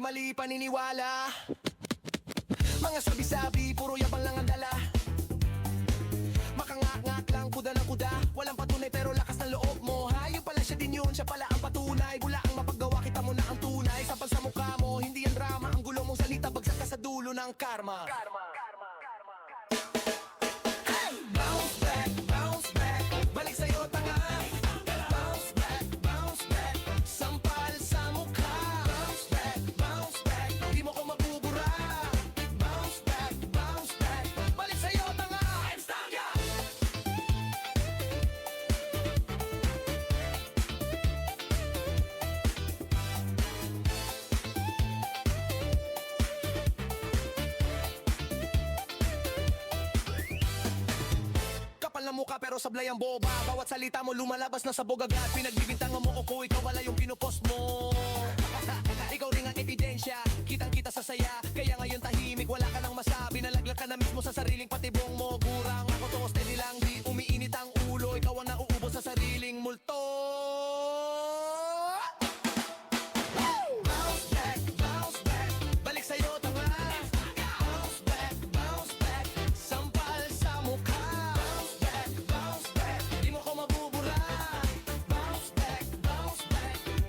mali paniniwala. Mga sabi-sabi, puro yabang lang ang dala. Makangak-ngak lang, kuda ng kuda. Walang patunay pero lakas ng loob mo. Hayop pala siya din yun, siya pala ang patunay. Bula ang mapaggawa, kita mo na ang tunay. Sampal sa mukha mo, hindi yan drama. Ang gulo mong salita, bagsak ka sa dulo ng karma. Hey! Bounce back, balik sa'yo tanga. Bounce back, sampal sa mukha. Bounce back, di mo ko mabubura. Bounce back, balik sa'yo tanga. I'm stronger. Kapal na mukha pero sablay ang boba. Bawat salita mo lumalabas na sabog agad. Pinagbibintangan mo ko ikaw wala yung pinupost mo. Ikaw rin ang ebidensya, kitang-kita sa saya. Kaya ngayon tahimik, wala ka nang masabi. Nalaglag ka na mismo sa sariling patibong mo. Gurang ako to, steady lang, di umiinit ang ulo. Ikaw ang nauubos sa sariling multo. Bounce back, balik sa'yo tanga. Bounce back, sampal sa mukha. Bounce back, di mo ko mabubura. Bounce back,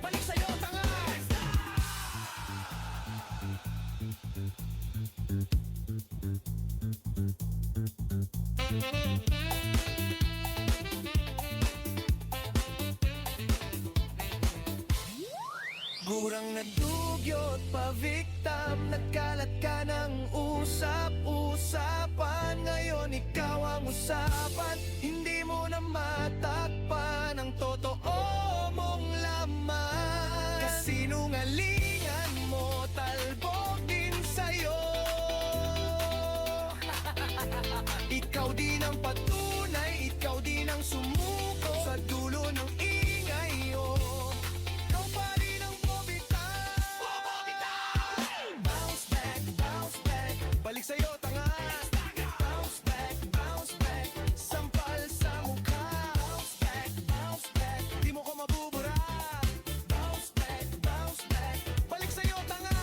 balik sa'yo tanga. Gurang nadugyot pa victim. Nagkalat ka ng usap-usapan. Ngayon ikaw ang usapan. Hindi mo na matakpan ang totoo mong laman. Kasinungalingan mo talbog din sa'yo. Ikaw din ang patunay, ikaw din ang sumuko sa dulo ng ingay, oh. Ikaw pa rin ang bumitaw. Bounce back, balik sa'yo tanga. Bounce back, sampal sa mukha. Bounce back, di mo ko mabubura. Bounce back, balik sa'yo tanga.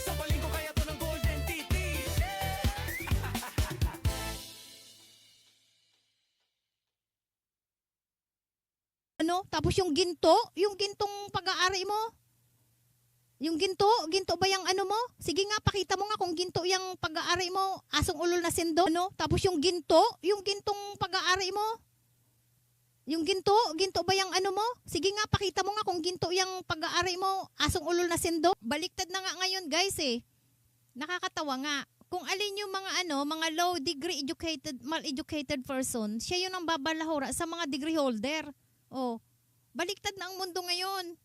Sampalin ko kaya to ng golden titis. Ano? Tapos yung gintong pag-aari mo. Yung ginto ba yung ano mo? Sige nga, pakita mo nga kung ginto yung pag-aari mo. Asong ulol na sindo. Ano? Tapos yung gintong pag-aari mo. Yung ginto ba yung ano mo? Sige nga, pakita mo nga kung ginto yung pag-aari mo. Asong ulol na sindo. Baliktad na nga ngayon, guys eh. Nakakatawa nga. Kung alin yung mga low degree educated, mal-educated person, siya yung ang babalahura sa mga degree holder. Oh, baliktad na ang mundo ngayon.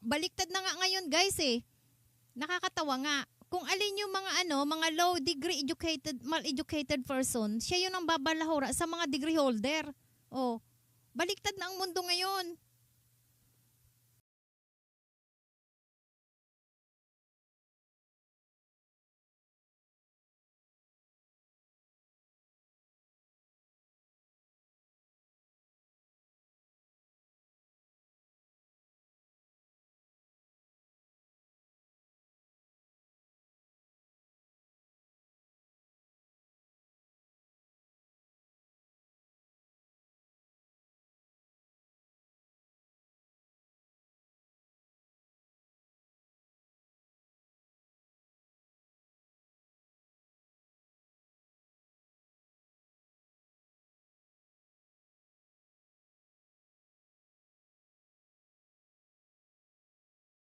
Baliktad na nga ngayon, guys eh. Nakakatawa nga. Kung alin yung mga low degree educated, mal-educated person, siya yung ang babalahura sa mga degree holder. Oh, baliktad na ang mundo ngayon.